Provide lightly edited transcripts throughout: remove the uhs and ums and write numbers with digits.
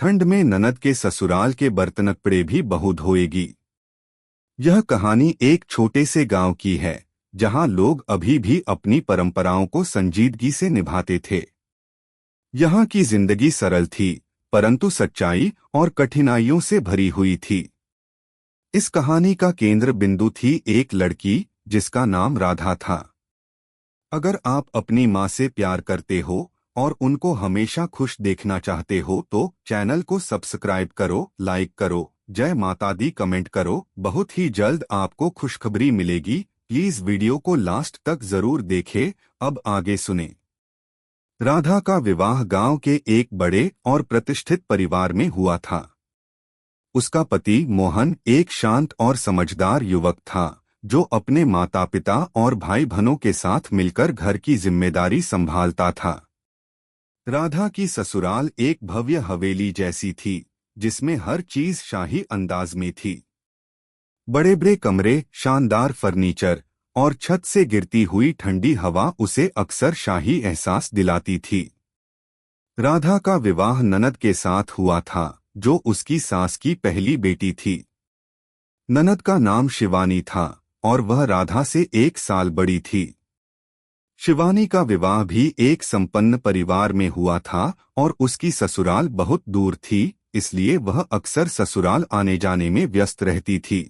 ठंड में ननद के ससुराल के बर्तनकपड़े भी बहू धोएगी। यह कहानी एक छोटे से गांव की है, जहां लोग अभी भी अपनी परंपराओं को संजीदगी से निभाते थे। यहाँ की जिंदगी सरल थी, परंतु सच्चाई और कठिनाइयों से भरी हुई थी। इस कहानी का केंद्र बिंदु थी एक लड़की, जिसका नाम राधा था। अगर आप अपनी माँ से प्यार करते हो और उनको हमेशा खुश देखना चाहते हो तो चैनल को सब्सक्राइब करो, लाइक करो, जय माता दी कमेंट करो। बहुत ही जल्द आपको खुशखबरी मिलेगी। प्लीज वीडियो को लास्ट तक जरूर देखें। अब आगे सुने। राधा का विवाह गांव के एक बड़े और प्रतिष्ठित परिवार में हुआ था। उसका पति मोहन एक शांत और समझदार युवक था, जो अपने माता पिता और भाई बहनों के साथ मिलकर घर की जिम्मेदारी संभालता था। राधा की ससुराल एक भव्य हवेली जैसी थी, जिसमें हर चीज शाही अंदाज में थी। बड़े बड़े कमरे, शानदार फर्नीचर और छत से गिरती हुई ठंडी हवा उसे अक्सर शाही एहसास दिलाती थी। राधा का विवाह ननद के साथ हुआ था, जो उसकी सास की पहली बेटी थी। ननद का नाम शिवानी था और वह राधा से 1 साल बड़ी थी। शिवानी का विवाह भी एक संपन्न परिवार में हुआ था और उसकी ससुराल बहुत दूर थी, इसलिए वह अक्सर ससुराल आने जाने में व्यस्त रहती थी।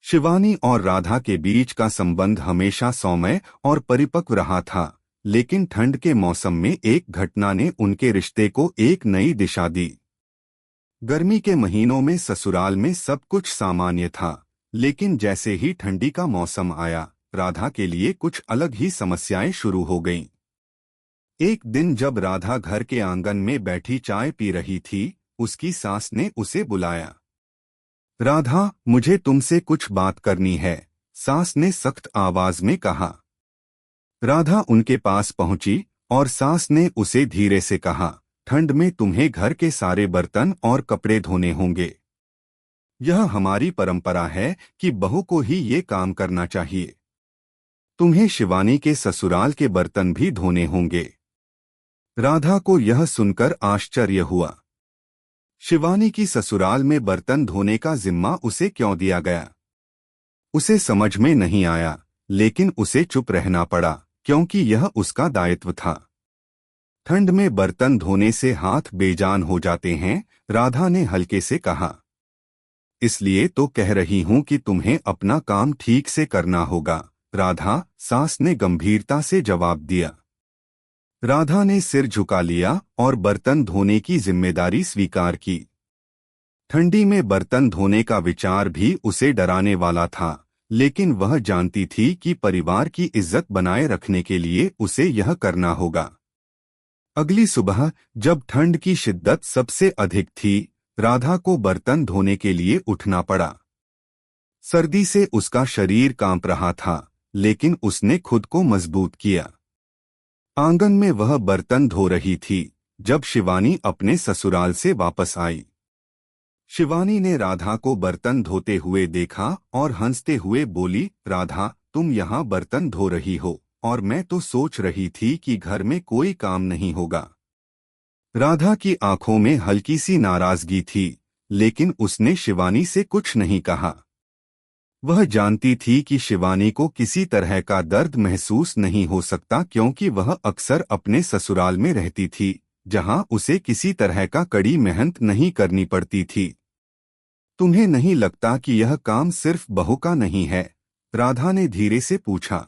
शिवानी और राधा के बीच का संबंध हमेशा सौम्य और परिपक्व रहा था, लेकिन ठंड के मौसम में एक घटना ने उनके रिश्ते को एक नई दिशा दी। गर्मी के महीनों में ससुराल में सब कुछ सामान्य था, लेकिन जैसे ही ठंडी का मौसम आया, राधा के लिए कुछ अलग ही समस्याएं शुरू हो गईं। एक दिन जब राधा घर के आंगन में बैठी चाय पी रही थी, उसकी सास ने उसे बुलाया। राधा, मुझे तुमसे कुछ बात करनी है, सास ने सख्त आवाज में कहा। राधा उनके पास पहुंची और सास ने उसे धीरे से कहा, ठंड में तुम्हें घर के सारे बर्तन और कपड़े धोने होंगे। यह हमारी परंपरा है कि बहू को ही ये काम करना चाहिए। तुम्हें शिवानी के ससुराल के बर्तन भी धोने होंगे। राधा को यह सुनकर आश्चर्य हुआ। शिवानी की ससुराल में बर्तन धोने का जिम्मा उसे क्यों दिया गया? उसे समझ में नहीं आया, लेकिन उसे चुप रहना पड़ा, क्योंकि यह उसका दायित्व था। ठंड में बर्तन धोने से हाथ बेजान हो जाते हैं, राधा ने हल्के से कहा। इसलिए तो कह रही हूं कि तुम्हें अपना काम ठीक से करना होगा, राधा, सास ने गंभीरता से जवाब दिया। राधा ने सिर झुका लिया और बर्तन धोने की जिम्मेदारी स्वीकार की। ठंडी में बर्तन धोने का विचार भी उसे डराने वाला था, लेकिन वह जानती थी कि परिवार की इज्जत बनाए रखने के लिए उसे यह करना होगा। अगली सुबह जब ठंड की शिद्दत सबसे अधिक थी, राधा को बर्तन धोने के लिए उठना पड़ा। सर्दी से उसका शरीर कांप रहा था, लेकिन उसने खुद को मजबूत किया। आंगन में वह बर्तन धो रही थी जब शिवानी अपने ससुराल से वापस आई। शिवानी ने राधा को बर्तन धोते हुए देखा और हंसते हुए बोली, राधा, तुम यहाँ बर्तन धो रही हो और मैं तो सोच रही थी कि घर में कोई काम नहीं होगा। राधा की आंखों में हल्की सी नाराजगी थी, लेकिन उसने शिवानी से कुछ नहीं कहा। वह जानती थी कि शिवानी को किसी तरह का दर्द महसूस नहीं हो सकता, क्योंकि वह अक्सर अपने ससुराल में रहती थी, जहां उसे किसी तरह का कड़ी मेहनत नहीं करनी पड़ती थी। तुम्हें नहीं लगता कि यह काम सिर्फ बहू का नहीं है? राधा ने धीरे से पूछा।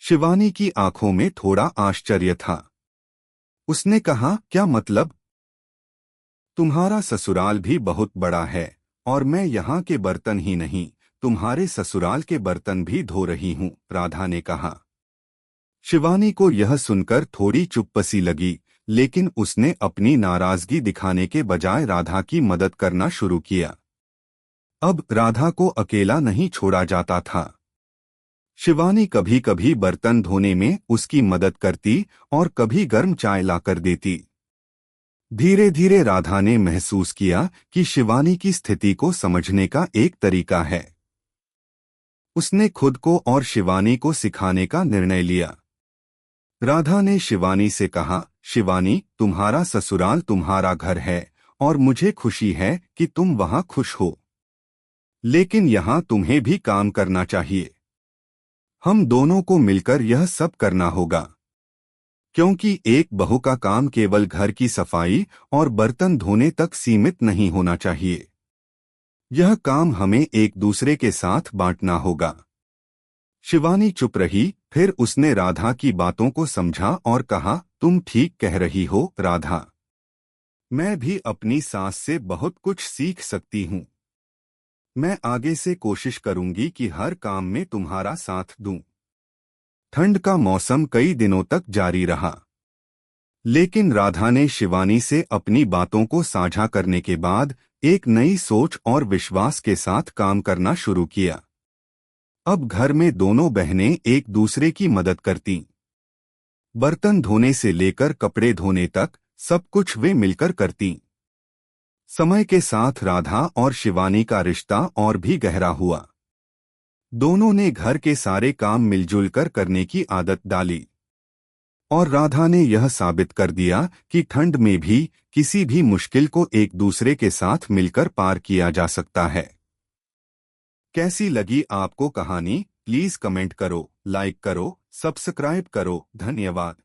शिवानी की आंखों में थोड़ा आश्चर्य था। उसने कहा, क्या मतलब? तुम्हारा ससुराल भी बहुत बड़ा है और मैं यहाँ के बर्तन ही नहीं, तुम्हारे ससुराल के बर्तन भी धो रही हूँ, राधा ने कहा। शिवानी को यह सुनकर थोड़ी चुप्पी लगी, लेकिन उसने अपनी नाराजगी दिखाने के बजाय राधा की मदद करना शुरू किया। अब राधा को अकेला नहीं छोड़ा जाता था। शिवानी कभी कभी बर्तन धोने में उसकी मदद करती और कभी गर्म चाय लाकर देती। धीरे धीरे राधा ने महसूस किया कि शिवानी की स्थिति को समझने का एक तरीका है। उसने खुद को और शिवानी को सिखाने का निर्णय लिया। राधा ने शिवानी से कहा, शिवानी, तुम्हारा ससुराल तुम्हारा घर है और मुझे खुशी है कि तुम वहां खुश हो। लेकिन यहाँ तुम्हें भी काम करना चाहिए। हम दोनों को मिलकर यह सब करना होगा, क्योंकि एक बहू का काम केवल घर की सफाई और बर्तन धोने तक सीमित नहीं होना चाहिए। यह काम हमें एक दूसरे के साथ बांटना होगा। शिवानी चुप रही, फिर उसने राधा की बातों को समझा और कहा, तुम ठीक कह रही हो राधा। मैं भी अपनी सास से बहुत कुछ सीख सकती हूँ। मैं आगे से कोशिश करूंगी कि हर काम में तुम्हारा साथ दूं। ठंड का मौसम कई दिनों तक जारी रहा, लेकिन राधा ने शिवानी से अपनी बातों को साझा करने के बाद एक नई सोच और विश्वास के साथ काम करना शुरू किया। अब घर में दोनों बहनें एक दूसरे की मदद करतीं। बर्तन धोने से लेकर कपड़े धोने तक सब कुछ वे मिलकर करतीं। समय के साथ राधा और शिवानी का रिश्ता और भी गहरा हुआ। दोनों ने घर के सारे काम मिलजुल कर करने की आदत डाली और राधा ने यह साबित कर दिया कि ठंड में भी किसी भी मुश्किल को एक दूसरे के साथ मिलकर पार किया जा सकता है। कैसी लगी आपको कहानी? प्लीज कमेंट करो, लाइक करो, सब्सक्राइब करो। धन्यवाद।